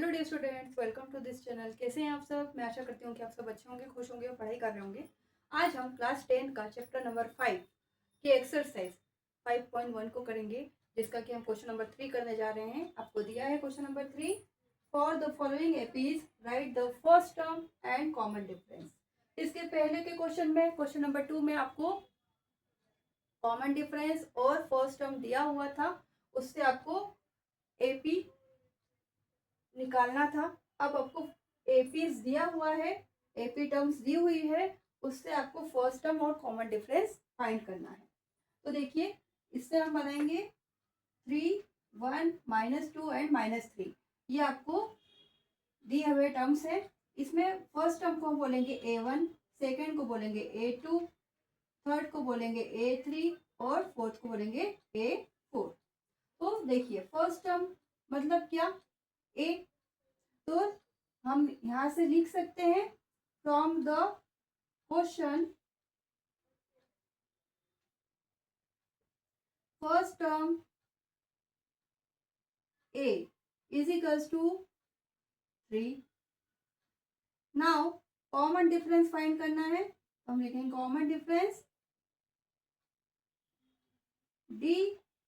Hello dear students, welcome to this channel. कैसे हैं आप सब? मैं आशा करती हूँ कि आप सब अच्छे होंगे, खुश होंगे और पढ़ाई कर रहे होंगे। आज हम क्लास 10 का चैप्टर नंबर 5 के एक्सरसाइज 5.1 को करेंगे, जिसका कि हम क्वेश्चन नंबर 3 करने जा रहे हैं। आपको दिया है question number 3। For the following APs right the first term and common difference. इसके पहले के क्वेश्चन में, क्वेश्चन नंबर 2 में आपको कॉमन डिफरेंस और फर्स्ट टर्म दिया हुआ था, उससे आपको एपी निकालना था। अब आपको एपी दिया हुआ है, एपी टर्म्स दी हुई है, उससे आपको फर्स्ट टर्म और कॉमन डिफरेंस फाइंड करना है। तो देखिए, इससे हम बनाएंगे 3, 1, -2 एंड -3। ये आपको दिए हुए टर्म्स है। इसमें फर्स्ट टर्म को हम बोलेंगे A1, सेकेंड को बोलेंगे A2, थर्ड को बोलेंगे A3 और फोर्थ को बोलेंगे A4। तो देखिए, फर्स्ट टर्म मतलब क्या? ए। तो हम यहां से लिख सकते हैं, from the question first term A is equals to 3। Now common difference find करना है, तो हम लिखेंगे कॉमन डिफरेंस डी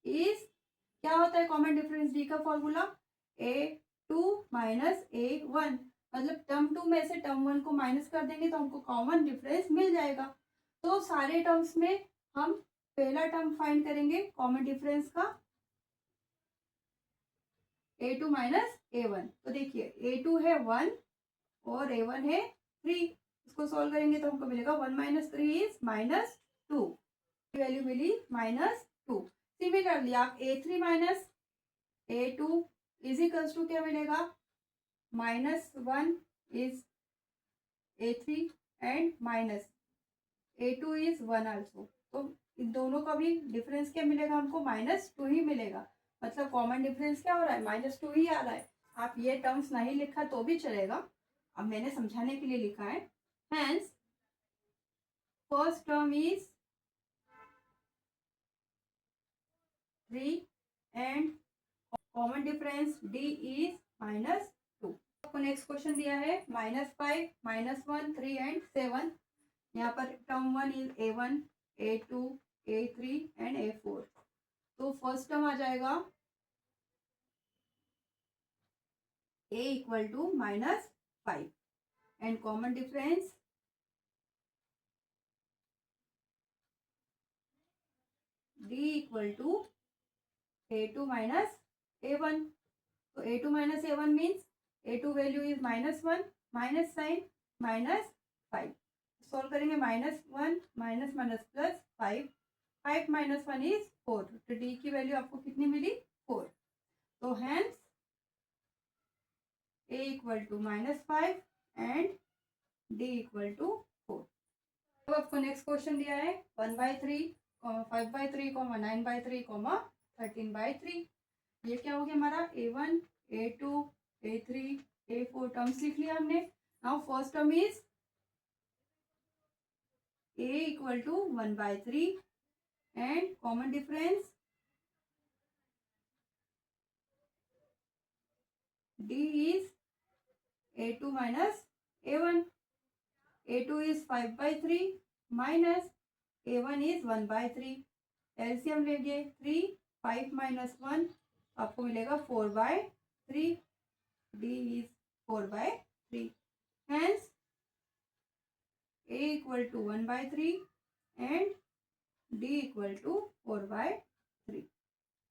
इज, क्या होता है कॉमन डिफरेंस डी का फॉर्मूला? A2 minus A1। मतलब टर्म 2 में से टर्म 1 को माइनस कर देंगे तो हमको कॉमन डिफरेंस मिल जाएगा। तो सारे टर्म्स में हम पहला टर्म फाइंड करेंगे कॉमन डिफरेंस का, A2 माइनस A1। तो देखिए, A2 है 1 और A1 है 3। इसको सॉल्व करेंगे तो हमको मिलेगा 1 माइनस 3 इज -2। वैल्यू मिली -2। सिमिलरली आप A3 minus A2 is equals to क्या मिलेगा? -1 is A3 and -A2 is 1 also. तो इन दोनों का भी डिफरेंस क्या मिलेगा? हमको -2 ही मिलेगा। मतलब कॉमन डिफरेंस क्या हो रहा है? -2 ही आ रहा है। आप ये टर्म्स नहीं लिखा तो भी चलेगा, अब मैंने समझाने के लिए लिखा है। Hence first term is 3 and common difference D is -2। आपको नेक्स्ट क्वेश्चन दिया है -5, -1, 3 एंड 7। यहाँ पर term 1 is A1, A2, A3 and A4। तो फर्स्ट टर्म आ जाएगा A equal to -5 and common difference D equal to A2 minus A1। तो A2 minus A1 means A2 value is -1, minus sign -5। Solve करेंगे -1 minus minus +5, 5 minus 1 is 4। तो D की value आपको कितनी मिली? 4। तो hence A equal to -5 and D equal to 4। अब आपको नेक्स्ट क्वेश्चन दिया है 1/3, 5/3, 9/3, 13/3। ये क्या हो गया हमारा? A1, A2, A3, A4 terms लिख लिया हमने। Now first term is A equal to 1/3 and common difference D is A2 minus A1। A2 is 5/3 minus A1 is 1/3। LCM लेंगे 3, 5 माइनस 1 आपको मिलेगा 4/3। D is 4/3। Hence A equal to 1/3 and D equal to 4/3।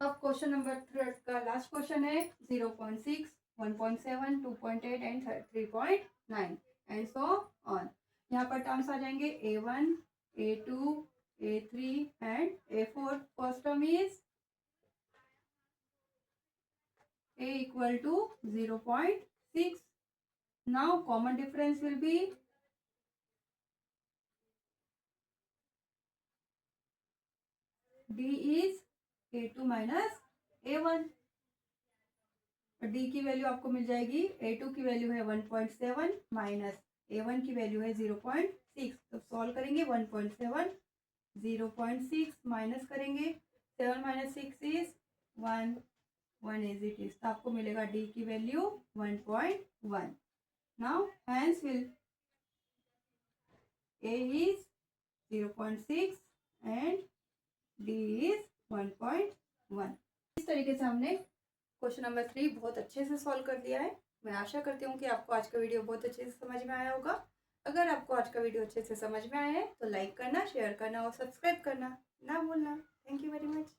अब question number 3 का last question है 0.6, 1.7, 2.8 and 3.9 and so on. यहाँ पर terms आ जाएंगे A1, A2, A3 and A4। First term is A equal to 0.6. Now common difference will be D is A2 minus A1। D की value आपको मिल जाएगी, A2 की value है 1.7 minus A1 की value है 0.6। तो सॉल्व करेंगे 1.7, 0.6 माइनस करेंगे 7 minus 6 is 1, 1 as it is, तो आपको मिलेगा डी की value 1.1. Now hence will A is 0.6 and D is 1.1. इस तरीके से हमने क्वेश्चन नंबर 3 बहुत अच्छे से सॉल्व कर दिया है. मैं आशा करती हूँ कि आपको आज का वीडियो बहुत अच्छे से समझ में आया होगा. अगर आपको आज का वीडियो अच्छे से समझ में आया है तो लाइक करना, शेयर करना और सब्सक्राइब करना ना भूलना. Thank you very much.